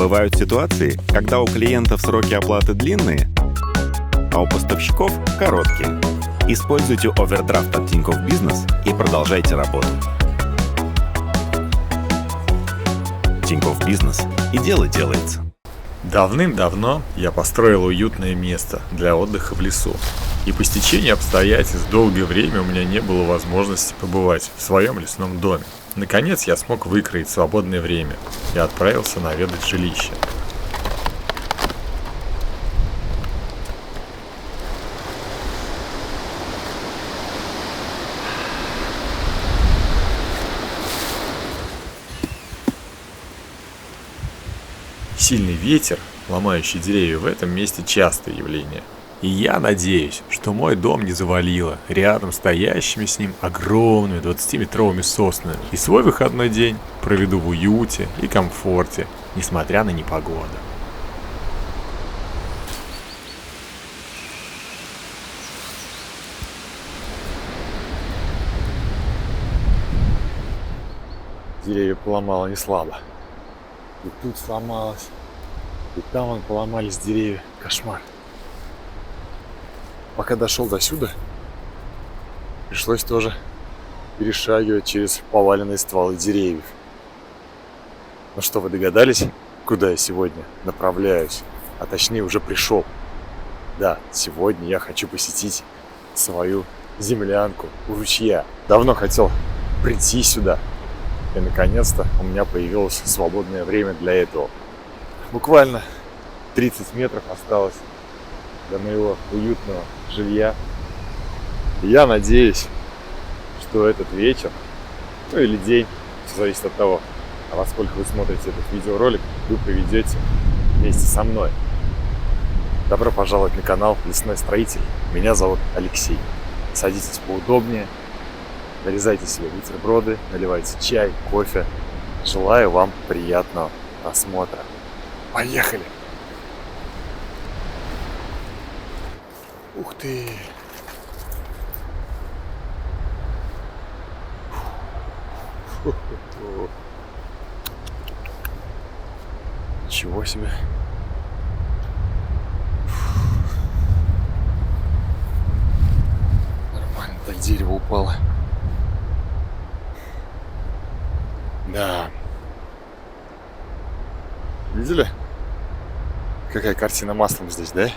Бывают ситуации, когда у клиентов сроки оплаты длинные, а у поставщиков короткие. Используйте овердрафт от Тинькофф Бизнес и продолжайте работу. Тинькофф Бизнес, и дело делается. Давным-давно я построил уютное место для отдыха в лесу. И по стечению обстоятельств долгое время у меня не было возможности побывать в своем лесном доме. Наконец я смог выкроить свободное время и отправился наведать жилище. Сильный ветер, ломающий деревья, в этом месте частое явление. И я надеюсь, что мой дом не завалило рядом стоящими с ним огромными 20-метровыми соснами. И свой выходной день проведу в уюте и комфорте, несмотря на непогоду. Деревья поломало не слабо. И тут сломалось, и там вон поломались деревья. Кошмар. Пока дошел до сюда, пришлось тоже перешагивать через поваленные стволы деревьев. Ну что, вы догадались, куда я сегодня направляюсь? А точнее уже пришел. Да, сегодня я хочу посетить свою землянку у ручья. Давно хотел прийти сюда. И наконец-то у меня появилось свободное время для этого. Буквально 30 метров осталось до моего уютного жилья. И я надеюсь, что этот вечер, ну или день, все зависит от того, во сколько вы смотрите этот видеоролик, вы проведете вместе со мной. Добро пожаловать на канал Лесной Строитель. Меня зовут Алексей. Садитесь поудобнее, нарезайте себе бутерброды, наливайте чай, кофе. Желаю вам приятного просмотра. Поехали! Ух ты! Ничего себе! Нормально так дерево упало. Да. Видели? Какая картина маслом здесь, да?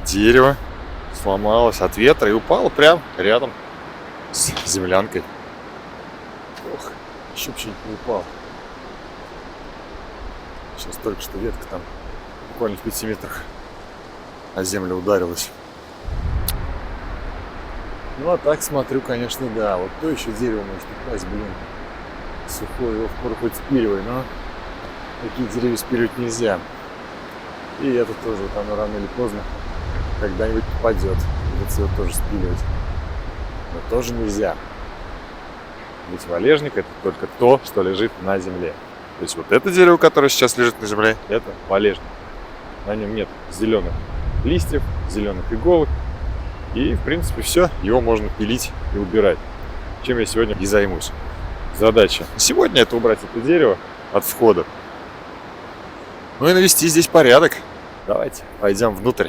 Дерево сломалось от ветра и упало прям рядом с землянкой. Ох, еще бы что-нибудь не упало. Сейчас только что ветка там буквально в 5 метрах о землю ударилась. Ну а так смотрю, конечно, да. Вот то еще дерево может упасть, блин. Сухое, его впору хоть спиливай, но такие деревья спиливать нельзя. И это тоже, вот оно рано или поздно когда-нибудь попадет. Придется его тоже спиливать. Но тоже нельзя. Ведь валежник — это только то, что лежит на земле. То есть вот это дерево, которое сейчас лежит на земле, это валежник. На нем нет зеленых листьев, зеленых иголок. И, в принципе, все. Его можно пилить и убирать. Чем я сегодня и займусь. Задача сегодня — это убрать это дерево от входа. Ну и навести здесь порядок. Давайте пойдем внутрь.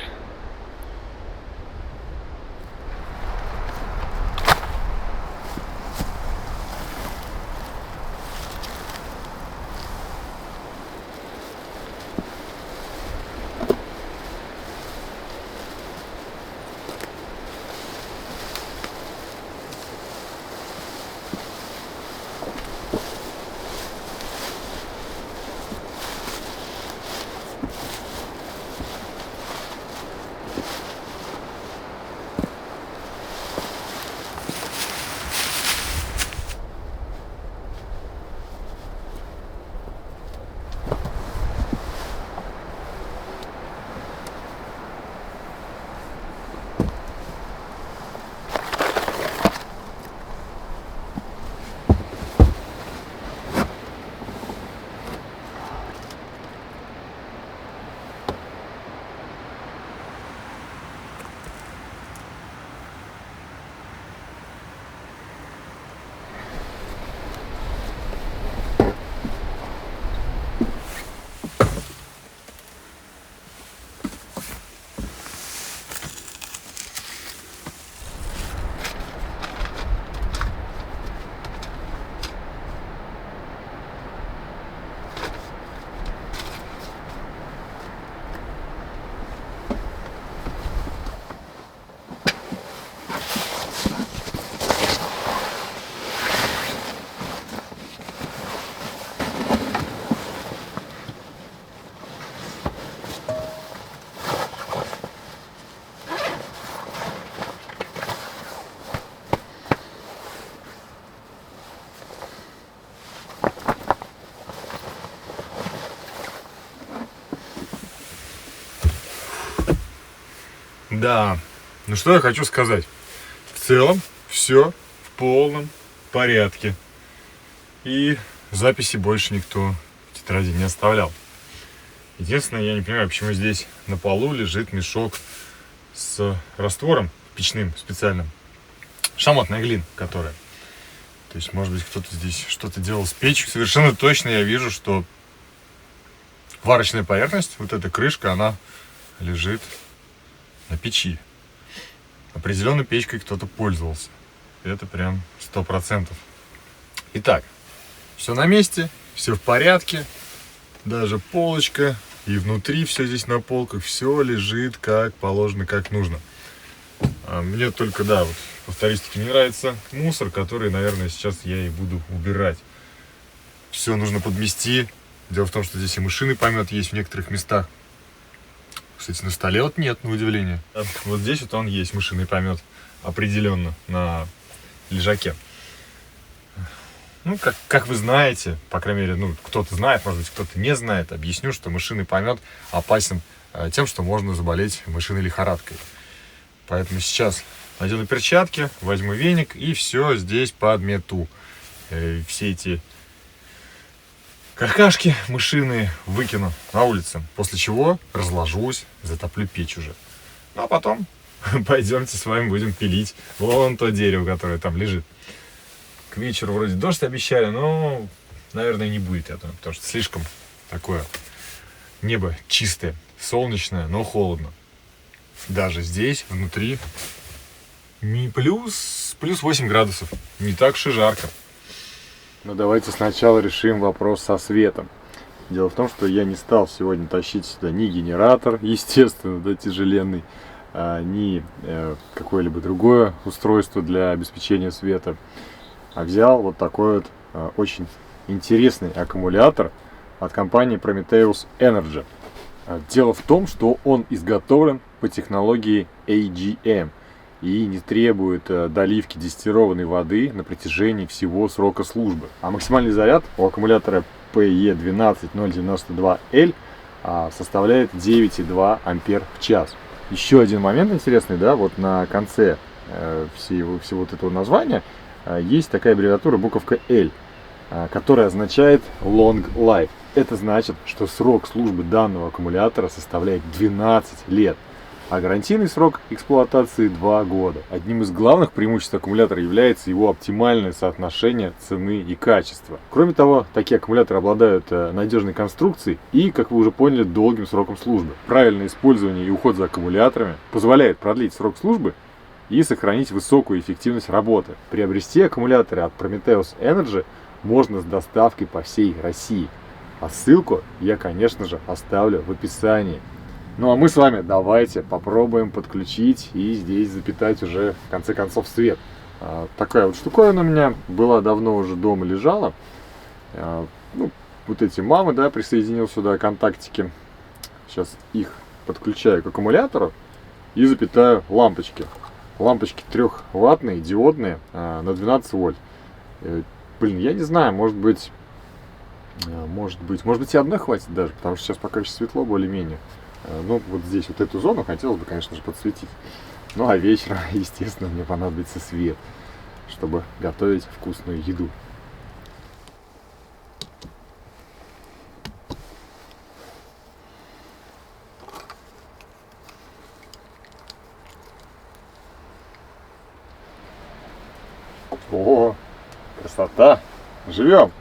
Да, ну что я хочу сказать. В целом все в полном порядке. И записи больше никто в тетради не оставлял. Единственное, я не понимаю, почему здесь на полу лежит мешок с раствором печным специальным. Шамотная глина, которая. То есть, может быть, кто-то здесь что-то делал с печью. Совершенно точно я вижу, что варочная поверхность, вот эта крышка, она лежит на печи. Определенно печкой кто-то пользовался. Это прям 100%. Итак, все на месте, все в порядке. Даже полочка и внутри все здесь на полках. Все лежит как положено, как нужно. Мне только, да, вот, повторюсь, таки не нравится мусор, который, наверное, сейчас я и буду убирать. Все нужно подмести. Дело в том, что здесь и мышиный помет есть в некоторых местах. Кстати, на столе вот нет, на удивление. Вот здесь вот он есть, мышиный помет, определенно, на лежаке. Ну, как вы знаете, по крайней мере, ну, кто-то знает, может быть, кто-то не знает, объясню, что мышиный помет опасен тем, что можно заболеть мышиной лихорадкой. Поэтому сейчас надену перчатки, возьму веник и все здесь подмету. Все эти каркашки мышиные выкину на улицу, после чего разложусь, затоплю печь уже. Ну, а потом пойдемте с вами будем пилить вон то дерево, которое там лежит. К вечеру вроде дождь обещали, но, наверное, не будет этого, потому что слишком такое небо чистое, солнечное, но холодно. Даже здесь, внутри, плюс 8 градусов. Не так уж и жарко. Но давайте сначала решим вопрос со светом. Дело в том, что я не стал сегодня тащить сюда ни генератор, естественно, да, тяжеленный, ни какое-либо другое устройство для обеспечения света. А взял вот такой вот очень интересный аккумулятор от компании Prometheus Energy. Дело в том, что он изготовлен по технологии AGM и не требует доливки дистиллированной воды на протяжении всего срока службы. А максимальный заряд у аккумулятора PE12092L составляет 9,2 ампер в час. Еще один момент интересный, да, вот на конце всего вот этого названия есть такая аббревиатура, буковка L, которая означает Long Life. Это значит, что срок службы данного аккумулятора составляет 12 лет, а гарантийный срок эксплуатации 2 года. Одним из главных преимуществ аккумулятора является его оптимальное соотношение цены и качества. Кроме того, такие аккумуляторы обладают надежной конструкцией и, как вы уже поняли, долгим сроком службы. Правильное использование и уход за аккумуляторами позволяет продлить срок службы и сохранить высокую эффективность работы. Приобрести аккумуляторы от Prometheus Energy можно с доставкой по всей России. А ссылку я, конечно же, оставлю в описании. Ну а мы с вами давайте попробуем подключить и здесь запитать уже в конце концов свет. Такая вот штуковина у меня была давно уже дома лежала. Ну, вот эти мамы, да, присоединил сюда контактики. Сейчас их подключаю к аккумулятору и запитаю лампочки. Лампочки 3-ваттные, диодные, на 12 вольт. Блин, я не знаю, может быть и одной хватит даже, потому что сейчас пока еще светло более-менее. Ну, вот здесь вот эту зону хотелось бы, конечно же, подсветить. Ну, а вечером, естественно, мне понадобится свет, чтобы готовить вкусную еду. О, красота! Живем!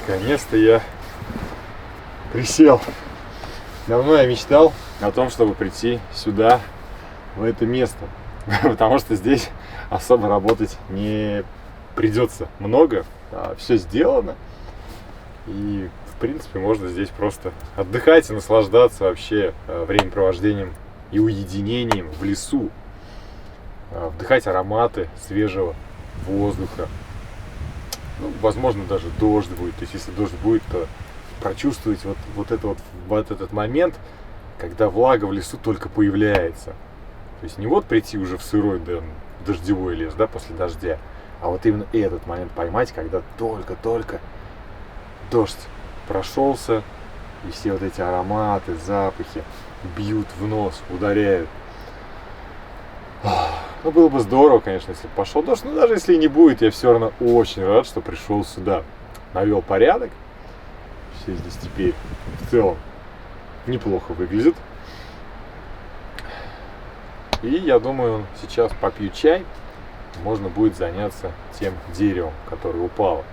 Наконец-то я присел. Давно я мечтал о том, чтобы прийти сюда, в это место. Потому что здесь особо работать не придется много. Все сделано. И, в принципе, можно здесь просто отдыхать и наслаждаться вообще времяпровождением и уединением в лесу. Вдыхать ароматы свежего воздуха. Ну, возможно, даже дождь будет. То есть, если дождь будет, то прочувствовать вот этот момент, когда влага в лесу только появляется. То есть не вот прийти уже в сырой дождевой лес, да, после дождя, а вот именно этот момент поймать, когда только-только дождь прошелся, и все вот эти ароматы, запахи бьют в нос, ударяют. Ну, было бы здорово, конечно, если бы пошел дождь, но даже если и не будет, я все равно очень рад, что пришел сюда. Навел порядок. Все здесь теперь в целом неплохо выглядит. И я думаю, сейчас попью чай, можно будет заняться тем деревом, которое упало.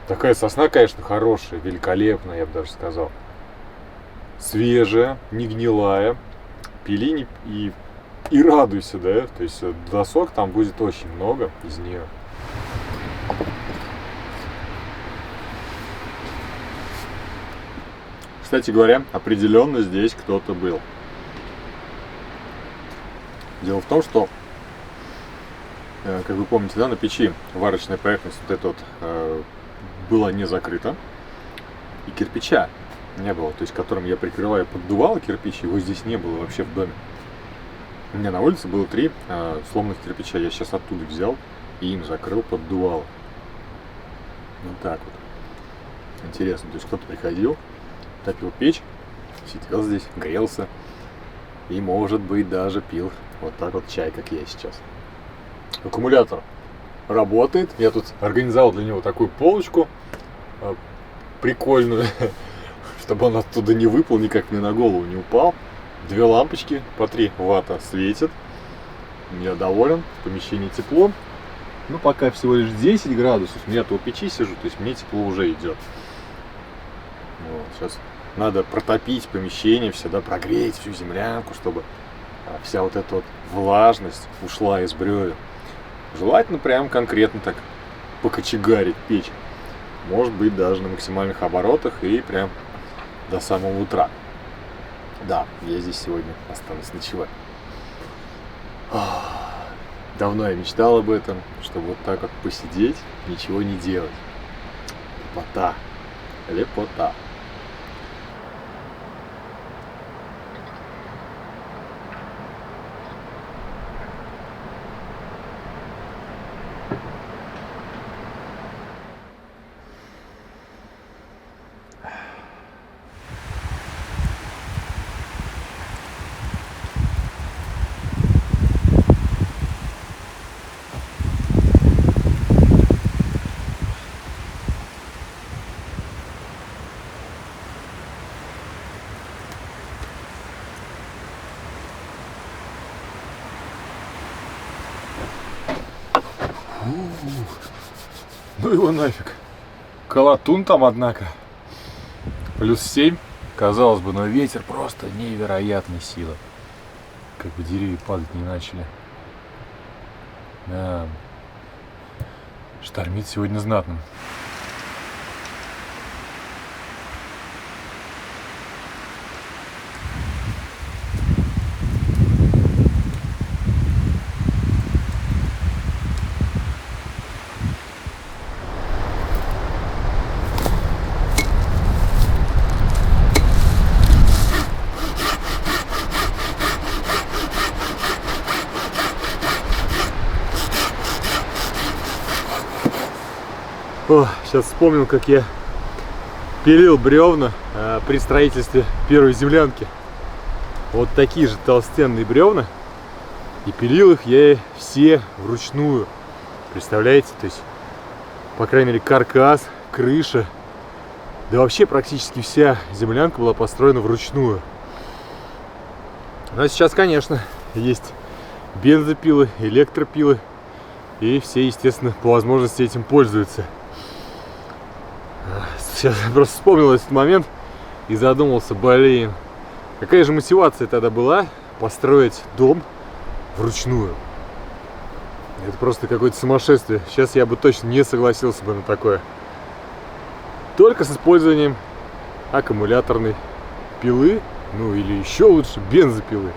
Такая сосна, конечно, хорошая, великолепная, я бы даже сказал. Свежая, не гнилая. Пили и радуйся, да? То есть досок там будет очень много из нее. Кстати говоря, определенно здесь кто-то был. Дело в том, что, как вы помните, да, на печи варочная поверхность вот эта вот была не закрыта, и кирпича не было, то есть которым я прикрываю поддувало кирпич, его здесь не было вообще в доме. У меня на улице было 3 сломанных кирпича, я сейчас оттуда взял и им закрыл поддувало. Вот так вот. Интересно, то есть кто-то приходил, топил печь, сидел здесь, грелся и, может быть, даже пил вот так вот чай, как я сейчас. Аккумулятор работает. Я тут организовал для него такую полочку прикольную, чтобы он оттуда не выпал, никак мне на голову не упал. 2 лампочки по 3 ватта светят. Я доволен, в помещении тепло. Ну, пока всего лишь 10 градусов. Я-то у печи сижу, то есть мне тепло уже идет. Вот, сейчас надо протопить помещение, все, да, прогреть всю землянку, чтобы вся вот эта вот влажность ушла из бревен. Желательно прям конкретно так покочегарить печь. Может быть, даже на максимальных оборотах и прям до самого утра. Да, я здесь сегодня останусь ночевать. Давно я мечтал об этом, чтобы вот так вот посидеть, ничего не делать. Лепота. Лепота. Ну его нафиг. Колотун там, однако. +7. Казалось бы, но ветер просто невероятной силы. Как бы деревья падать не начали. Да. Штормит сегодня знатно. О, сейчас вспомнил, как я пилил бревна при строительстве первой землянки. Вот такие же толстенные бревна. И пилил их я все вручную. Представляете? То есть, по крайней мере, каркас, крыша. Да вообще практически вся землянка была построена вручную. Но сейчас, конечно, есть бензопилы, электропилы. И все, естественно, по возможности этим пользуются. Сейчас я просто вспомнил этот момент и задумался, блин, какая же мотивация тогда была построить дом вручную. Это просто какое-то сумасшествие. Сейчас я бы точно не согласился бы на такое. Только с использованием аккумуляторной пилы, ну или еще лучше бензопилы.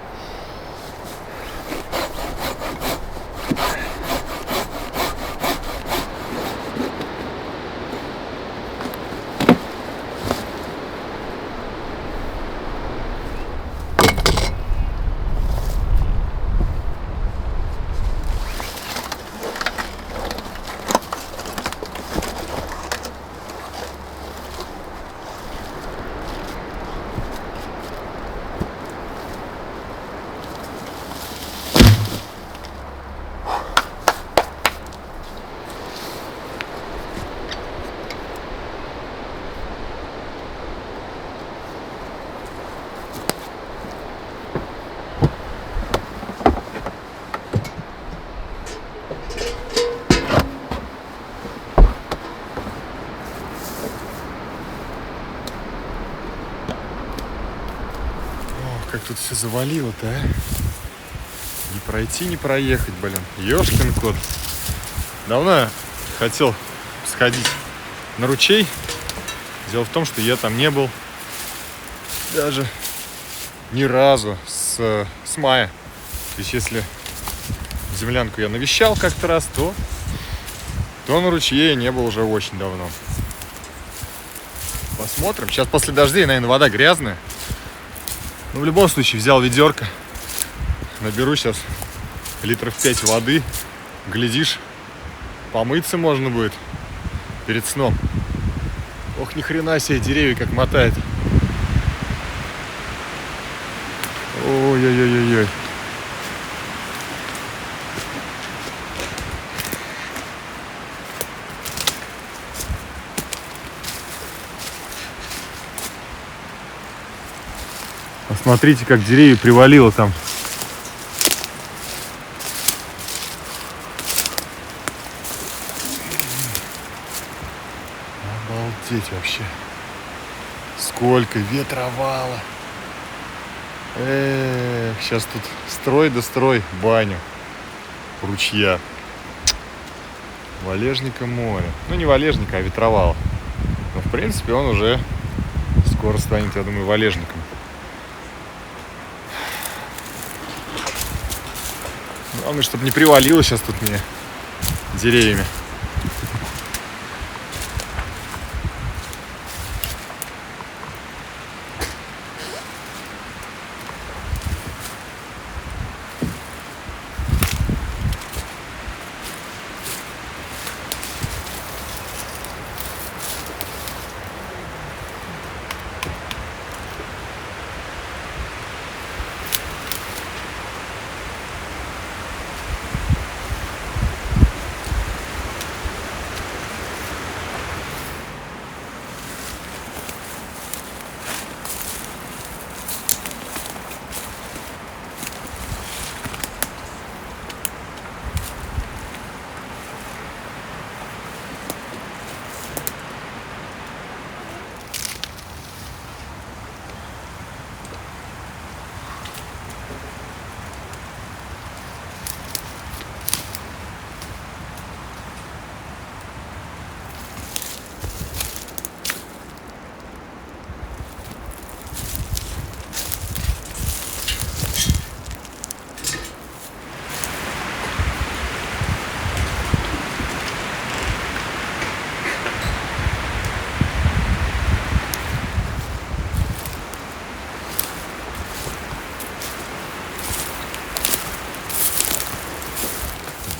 Как тут все завалило-то, а? Не пройти, не проехать, блин. Ёшкин кот. Давно я хотел сходить на ручей. Дело в том, что я там не был даже ни разу с мая. То есть если землянку я навещал как-то раз, то на ручье я не был уже очень давно. Посмотрим. Сейчас после дождей, наверное, вода грязная. Но в любом случае взял ведерко. Наберу сейчас литров 5 воды. Глядишь, помыться можно будет перед сном. Ох, ни хрена себе, деревья как мотает. Ой-ой-ой-ой-ой. Посмотрите, как деревья привалило там. Обалдеть вообще. Сколько ветровало. Сейчас тут строй да строй баню ручья. Валежника море. Ну не валежника, а ветровало. Но в принципе он уже скоро станет, я думаю, валежником. Главное, чтобы не привалило сейчас тут меня деревьями.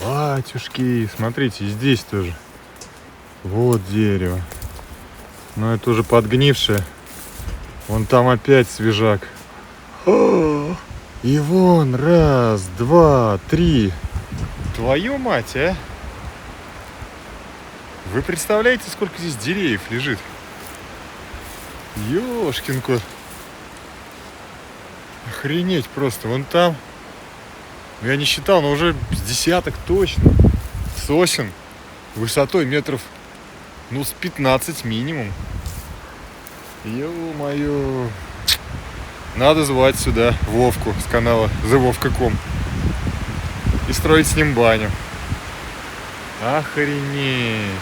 Батюшки, смотрите, здесь тоже. Вот дерево. Но это уже подгнившее. Вон там опять свежак. И вон, раз, два, три. Твою мать, а? Вы представляете, сколько здесь деревьев лежит? Ёшкин кот. Охренеть просто. Вон там, я не считал, но уже с десяток точно сосен высотой метров, ну, с 15 минимум. Ё-моё. Надо звать сюда Вовку с канала TheVovka.com и строить с ним баню. Охренеть.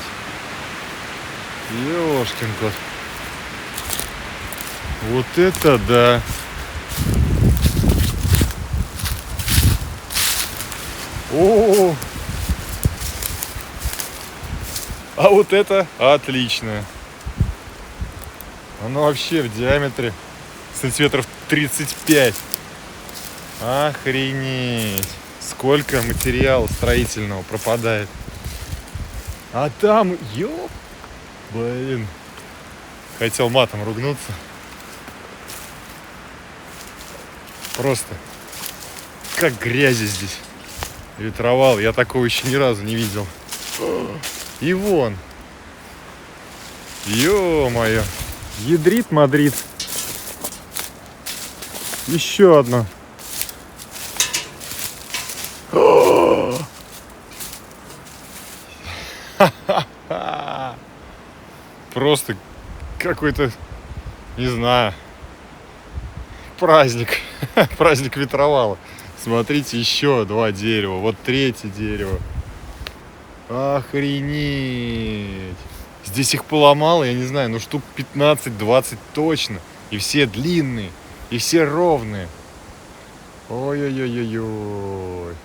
Ёшкин кот. Вот это да. О, а вот это отлично. Оно вообще в диаметре сантиметров 35. Охренеть. Сколько материала строительного пропадает. А там, блин. Хотел матом ругнуться. Просто как грязи здесь. Ветровал. Я такого еще ни разу не видел. И вон. Ё-моё. Ядрит Мадрид. Еще одно. Просто какой-то, не знаю, праздник. Праздник ветровала. Смотрите, еще 2 дерева. Вот 3-е дерево. Охренеть. Здесь их поломало, я не знаю, ну штук 15-20 точно. И все длинные, и все ровные. Ой-ой-ой-ой-ой.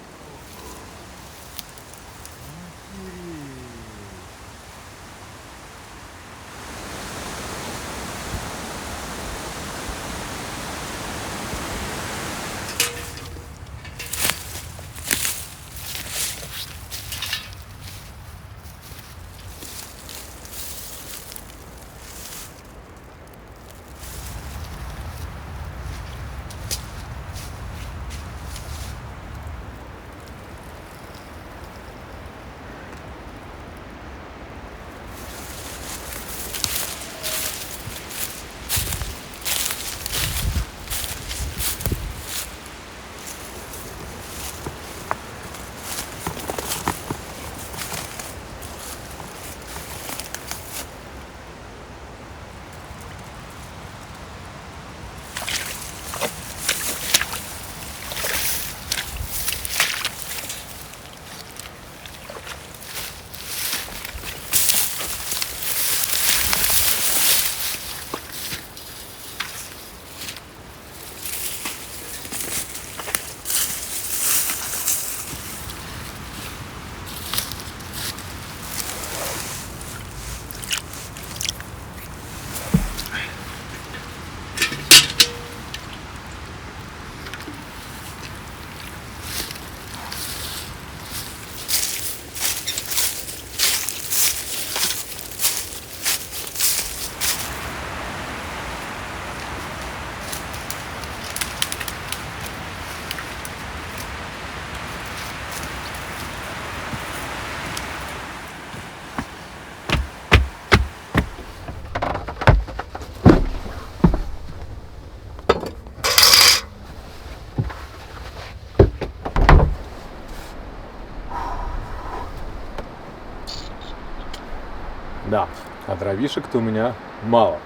Да, а дровишек-то у меня мало.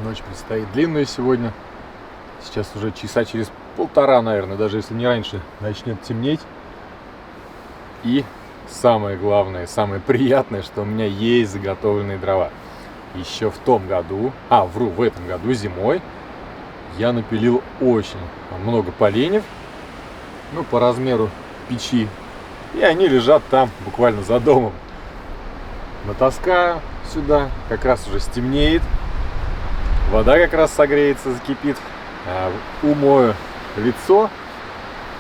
Ночь предстоит длинная сегодня. Сейчас уже часа через 1,5, наверное, даже если не раньше, начнет темнеть. И самое главное, самое приятное, что у меня есть заготовленные дрова. Еще в том году, в этом году зимой я напилил очень много поленьев, по размеру печи. И они лежат там, буквально за домом. Натаскаю сюда, как раз уже стемнеет, вода как раз согреется, закипит, умою лицо,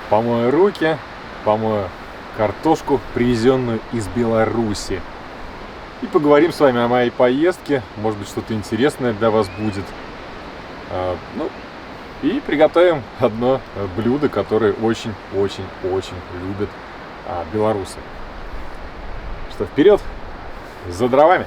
помою руки, помою картошку, привезенную из Беларуси. И поговорим с вами о моей поездке, может быть, что-то интересное для вас будет. И приготовим одно блюдо, которое очень-очень-очень любят белорусы. Что, вперед! За дровами.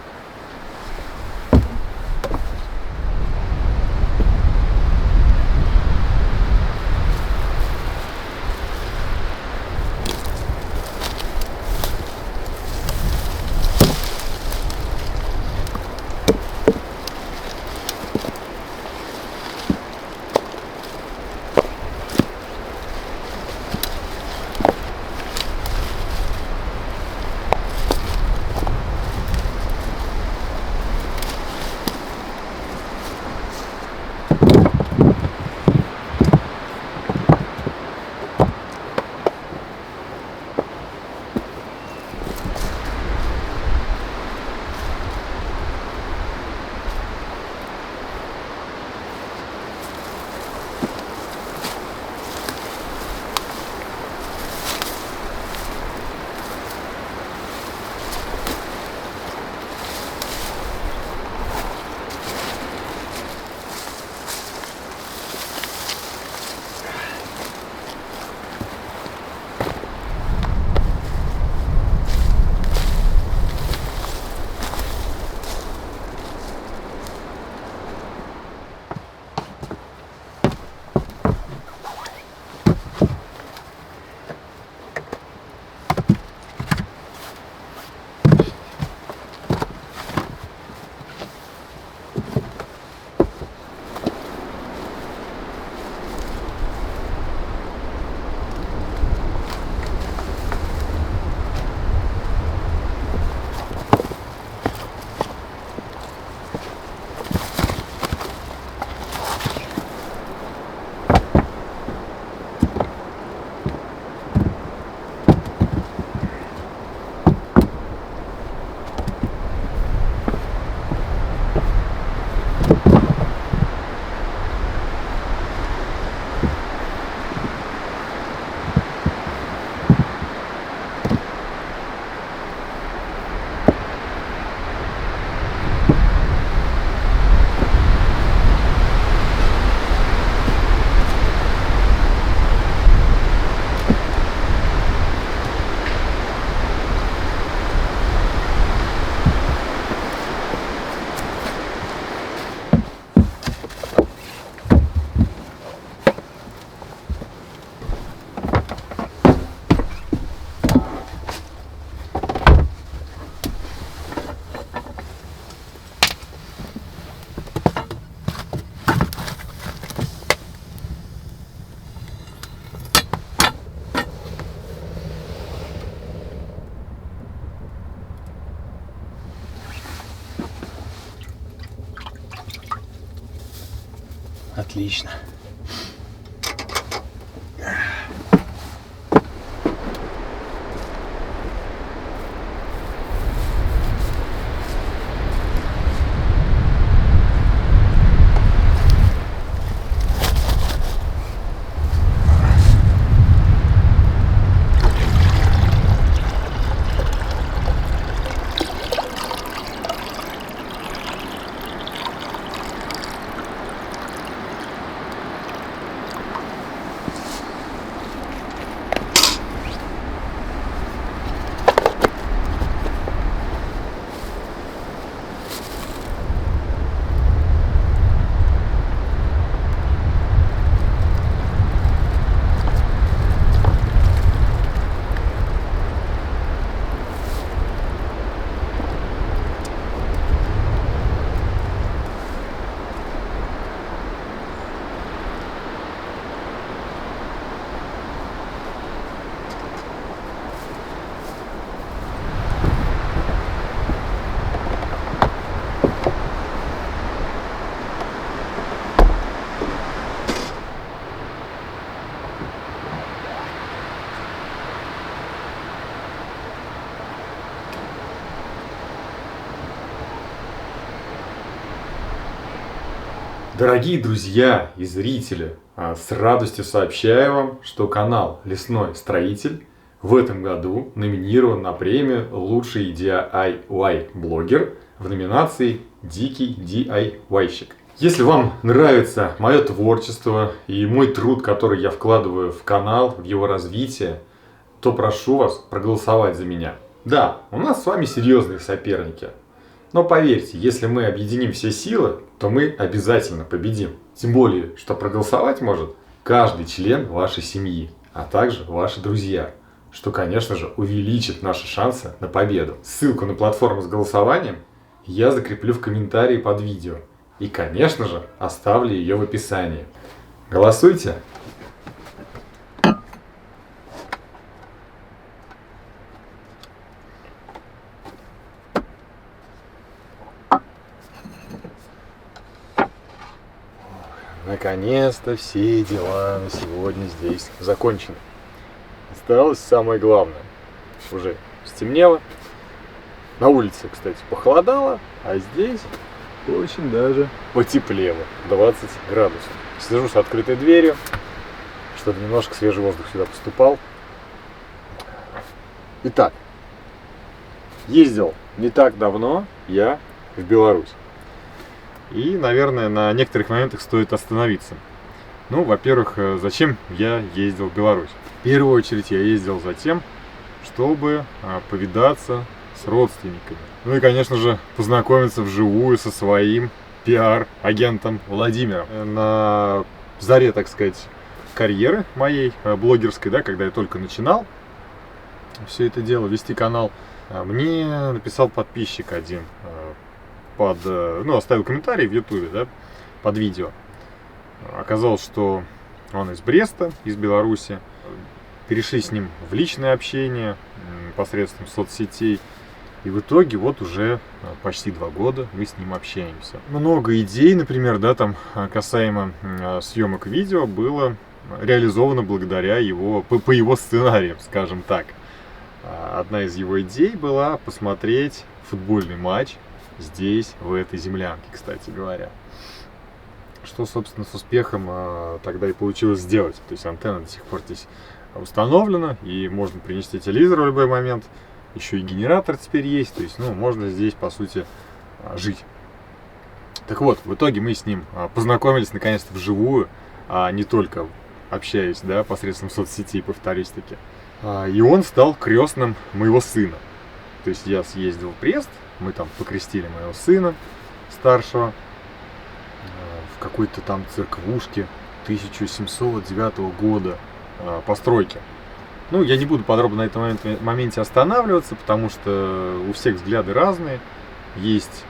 Отлично. Дорогие друзья и зрители, с радостью сообщаю вам, что канал Лесной Строитель в этом году номинирован на премию «Лучший DIY-блогер» в номинации «Дикий DIY-щик». Если вам нравится мое творчество и мой труд, который я вкладываю в канал, в его развитие, то прошу вас проголосовать за меня. Да, у нас с вами серьезные соперники. Но поверьте, если мы объединим все силы, то мы обязательно победим. Тем более, что проголосовать может каждый член вашей семьи, а также ваши друзья, что, конечно же, увеличит наши шансы на победу. Ссылку на платформу с голосованием я закреплю в комментарии под видео. И, конечно же, оставлю ее в описании. Голосуйте! Наконец-то все дела на сегодня здесь закончены. Осталось самое главное. Уже стемнело. На улице, кстати, похолодало, а здесь очень даже потеплело. 20 градусов. Сижу с открытой дверью, чтобы немножко свежий воздух сюда поступал. Итак, ездил не так давно я в Беларусь. И, наверное, на некоторых моментах стоит остановиться. Ну, во-первых, зачем я ездил в Беларусь? В первую очередь я ездил за тем, чтобы повидаться с родственниками. Ну и, конечно же, познакомиться вживую со своим пиар-агентом Владимиром. На заре, так сказать, карьеры моей блогерской, да, когда я только начинал все это дело, вести канал, мне написал подписчик один, оставил комментарий в Ютубе, да, под видео. Оказалось, что он из Бреста, из Беларуси. Перешли с ним в личное общение посредством соцсетей. И в итоге вот уже почти 2 года мы с ним общаемся. Много идей, например, да, там касаемо съемок видео было реализовано благодаря по его сценариям, скажем так. Одна из его идей была посмотреть футбольный матч здесь, в этой землянке, кстати говоря. Что, собственно, с успехом тогда и получилось сделать. То есть антенна до сих пор здесь установлена, и можно принести телевизор в любой момент. Еще и генератор теперь есть, то есть, можно здесь, по сути, жить. Так вот, в итоге мы с ним познакомились, наконец-то, вживую, а не только общаясь, да, посредством соцсетей, повторюсь таки. И он стал крестным моего сына. То есть я съездил в Брест, мы там покрестили моего сына старшего в какой-то там церквушке 1709 года постройки. Я не буду подробно на этом моменте останавливаться, потому что у всех взгляды разные. Есть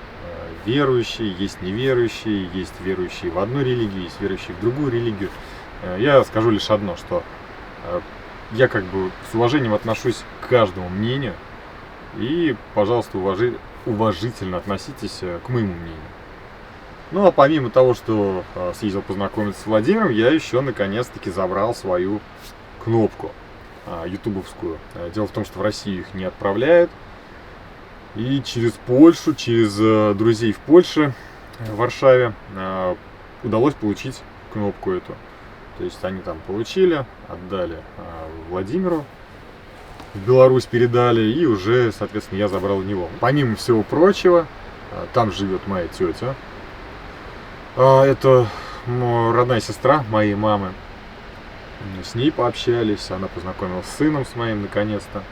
верующие, есть неверующие, есть верующие в одну религию, есть верующие в другую религию. Я скажу лишь одно, что я с уважением отношусь к каждому мнению. И, пожалуйста, уважительно относитесь к моему мнению. Ну, а помимо того, что съездил познакомиться с Владимиром, я еще наконец-таки забрал свою кнопку ютубовскую. Дело в том, что в Россию их не отправляют. И через Польшу, через друзей в Польше, в Варшаве, удалось получить кнопку эту. То есть они там получили, отдали Владимиру, в Беларусь передали, и уже, соответственно, я забрал у него. Помимо всего прочего, там живет моя тетя. Это родная сестра моей мамы. С ней пообщались, она познакомилась с сыном с моим наконец-то.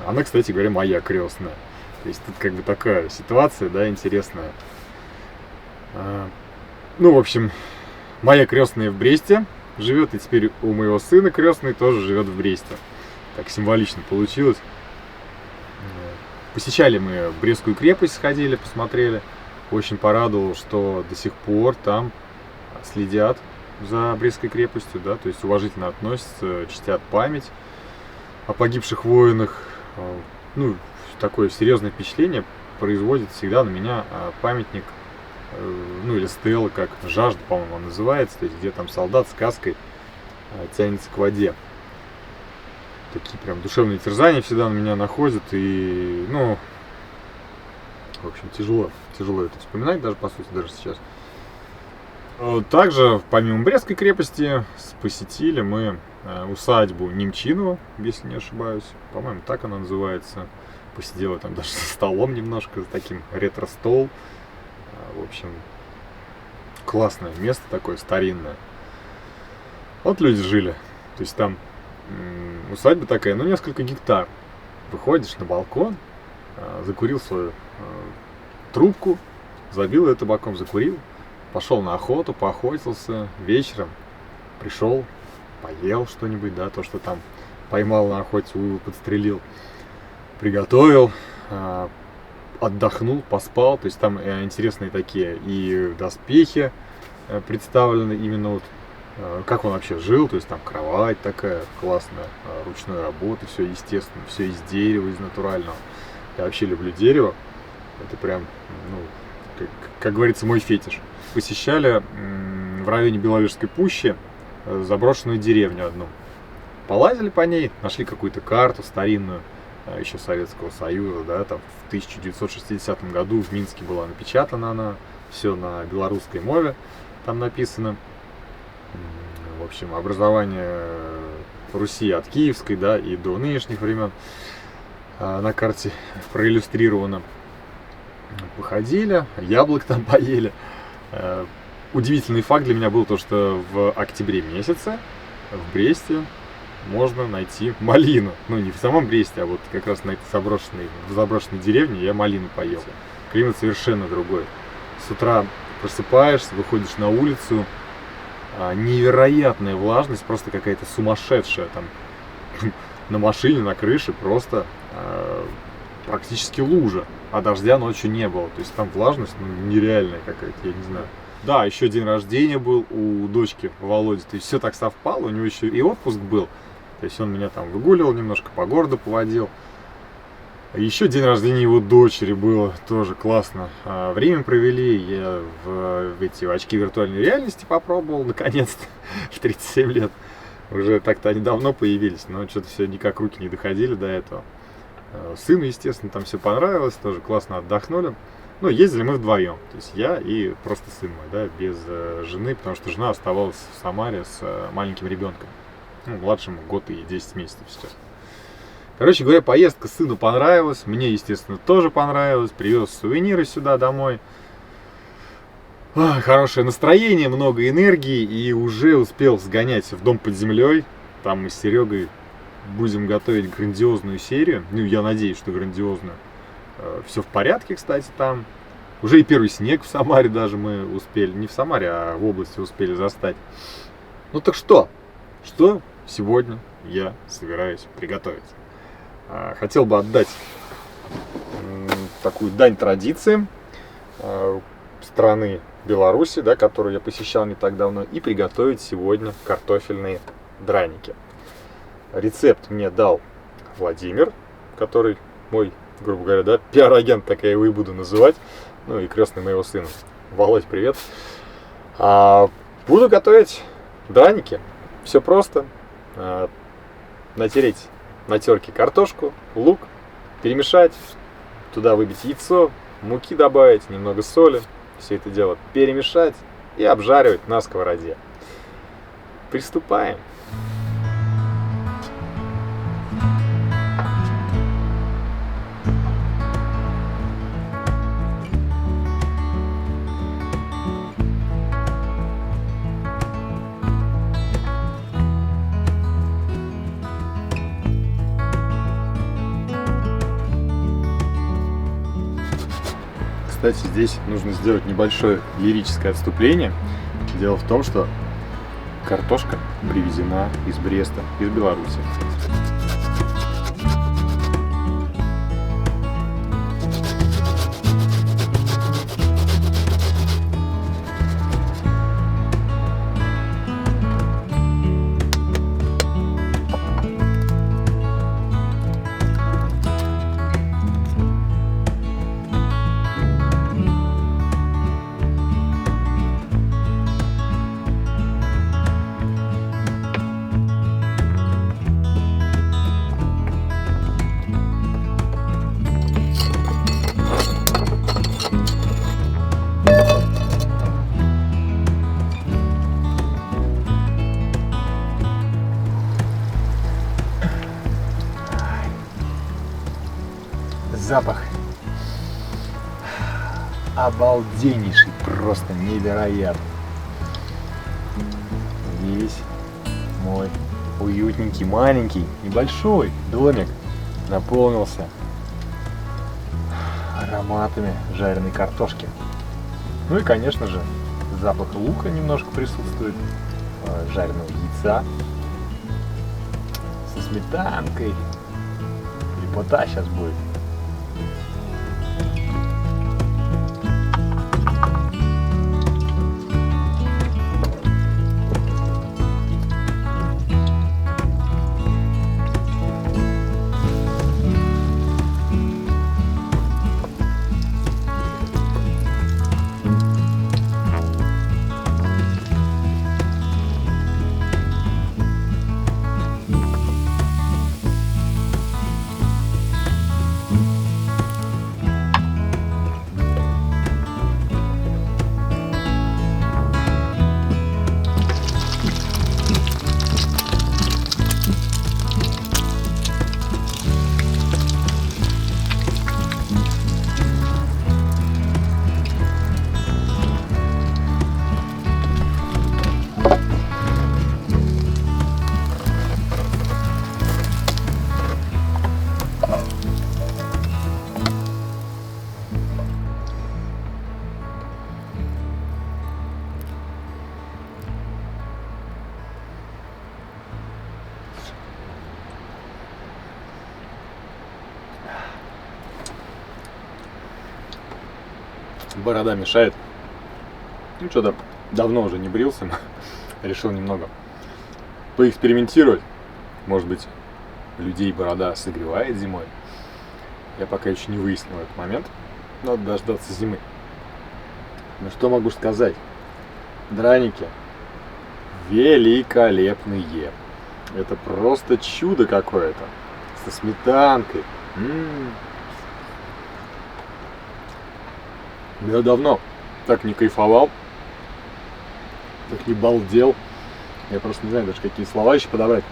Она, кстати говоря, моя крестная. То есть тут как бы такая ситуация, да, интересная. Ну, в общем, моя крестная в Бресте живет, и теперь у моего сына крестный тоже живет в Бресте. Так символично получилось. Посещали мы Брестскую крепость, сходили, посмотрели. Очень порадовал, что до сих пор там следят за Брестской крепостью, да, то есть уважительно относятся, чтят память о погибших воинах. Ну, такое серьезное впечатление производит всегда на меня памятник, ну или стела, как «Жажда», по-моему, он называется, то есть где там солдат с каской тянется к воде. Такие прям душевные терзания всегда на меня находят, и, ну, в общем, тяжело это вспоминать даже, по сути, даже сейчас. Также, помимо Брестской крепости, посетили мы усадьбу Немчинова, если не ошибаюсь. По-моему, так она называется. Посидела там даже за столом немножко, за таким ретро-стол. В общем, классное место такое, старинное. Вот люди жили. То есть там усадьба такая, ну, несколько гектар. Выходишь на балкон, закурил свою трубку, забил ее табаком, закурил, пошел на охоту, поохотился, вечером пришел, поел что-нибудь, да, то, что там поймал на охоте, подстрелил, приготовил, отдохнул, поспал. То есть там интересные такие и доспехи представлены, именно вот как он вообще жил, то есть там кровать такая классная, ручной работы, все естественно, все из дерева, из натурального. Я вообще люблю дерево, это прям, ну, как говорится, мой фетиш. Посещали в районе Беловежской пущи заброшенную деревню одну. Полазили по ней, нашли какую-то карту старинную, еще Советского Союза, да, там в 1960 году в Минске была напечатана она, все на белорусской мове там написано. В общем, образование Руси от киевской, да, и до нынешних времен на карте проиллюстрировано. Походили, яблок там поели. Удивительный факт для меня был то, что в октябре месяце в Бресте можно найти малину. Ну, не в самом Бресте, а вот как раз на этой заброшенной деревне я малину поел. Климат совершенно другой. С утра просыпаешься, выходишь на улицу, невероятная влажность, просто какая-то сумасшедшая. Там на машине, на крыше просто практически лужа, а дождя ночью не было. То есть там влажность нереальная какая-то, я не знаю. Да, еще день рождения был у дочки Володи, то есть все так совпало, у него еще и отпуск был. То есть он меня там выгуливал немножко, по городу поводил. Еще день рождения его дочери было, тоже классно. Время провели, я в эти очки виртуальной реальности попробовал, наконец-то, в 37 лет. Уже так-то они давно появились, но что-то все никак руки не доходили до этого. Сыну, естественно, там все понравилось, тоже классно отдохнули. Ну, ездили мы вдвоем, то есть я и просто сын мой, да, без жены, потому что жена оставалась в Самаре с маленьким ребенком. Ну, младшему год и 10 месяцев сейчас. Короче говоря, поездка сыну понравилась, мне, естественно, тоже понравилось. Привез сувениры сюда домой. Хорошее настроение, много энергии, и уже успел сгонять в дом под землей. Там мы с Серегой будем готовить грандиозную серию. Ну, я надеюсь, что грандиозную. Все в порядке, кстати, там. Уже и первый снег в Самаре даже мы успели. Не в Самаре, а в области успели застать. Ну так что? Что сегодня я собираюсь приготовить? Хотел бы отдать такую дань традициям страны Беларуси, да, которую я посещал не так давно, и приготовить сегодня картофельные драники. Рецепт мне дал Владимир, который мой, грубо говоря, да, пиар-агент, так я его и буду называть, ну и крестный моего сына. Володь, привет. Буду готовить драники. Все просто. Натереть на терке картошку, лук, перемешать, туда выбить яйцо, муки добавить, немного соли. Все это дело перемешать и обжаривать на сковороде. Приступаем. Кстати, здесь нужно сделать небольшое лирическое отступление. Дело в том, что картошка привезена из Бреста, из Беларуси. Запах обалденнейший, просто невероятный. Весь мой уютненький, маленький, небольшой домик наполнился ароматами жареной картошки. Ну и, конечно же, запах лука немножко присутствует, жареного яйца со сметанкой. Лепота сейчас будет. Борода мешает. Ну что-то давно уже не брился. Решил немного поэкспериментировать. Может быть, людей борода согревает зимой. Я пока еще не выяснил этот момент. Надо дождаться зимы. Ну что могу сказать? Драники великолепные. Это просто чудо какое-то. Со сметанкой. Я давно так не кайфовал, так не балдел. Я просто не знаю даже, какие слова еще подобрать.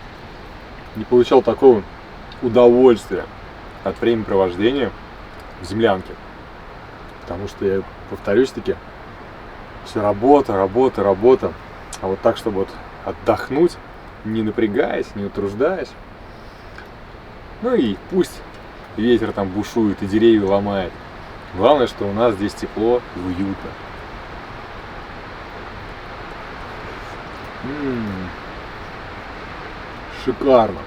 Не получал такого удовольствия от времяпровождения в землянке. Потому что, я повторюсь-таки, все работа. А вот так, чтобы вот отдохнуть, не напрягаясь, не утруждаясь. Ну и пусть ветер там бушует и деревья ломает. Главное, что у нас здесь тепло и уютно. Шикарно.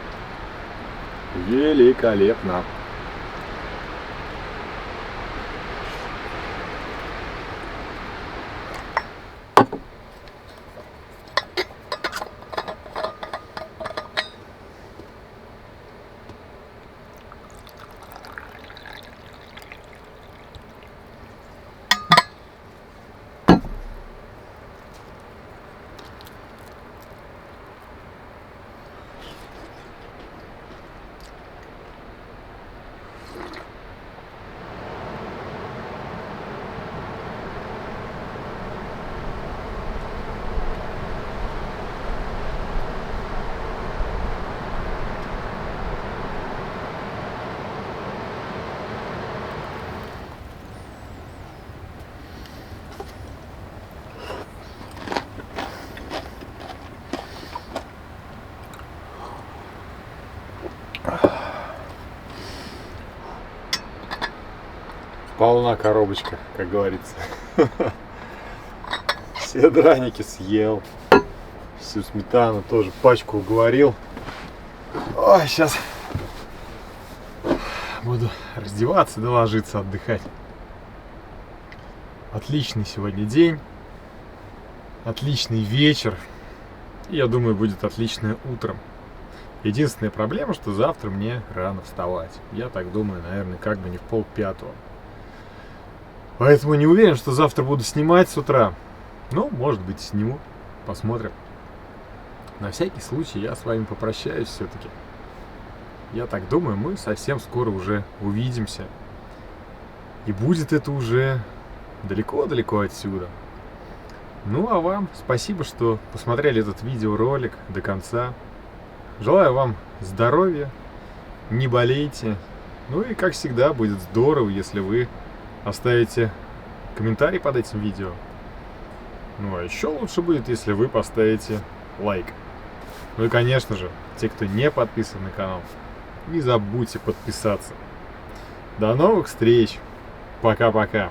Великолепно. полна коробочка, как говорится. Все драники съел. Всю сметану тоже пачку уговорил. Ой, сейчас буду раздеваться, да ложиться отдыхать. Отличный сегодня день. Отличный вечер. И я думаю, будет отличное утром. Единственная проблема, что завтра мне рано вставать. Я так думаю, наверное, как бы не в 4:30. Поэтому не уверен, что завтра буду снимать с утра. Ну, может быть, сниму. Посмотрим. На всякий случай я с вами попрощаюсь все-таки. Я так думаю, мы совсем скоро уже увидимся. И будет это уже далеко-далеко отсюда. Ну, а вам спасибо, что посмотрели этот видеоролик до конца. Желаю вам здоровья, не болейте. Ну и, как всегда, будет здорово, если вы оставите комментарий под этим видео. Ну, а еще лучше будет, если вы поставите лайк. Ну и, конечно же, те, кто не подписан на канал, не забудьте подписаться. До новых встреч. Пока-пока.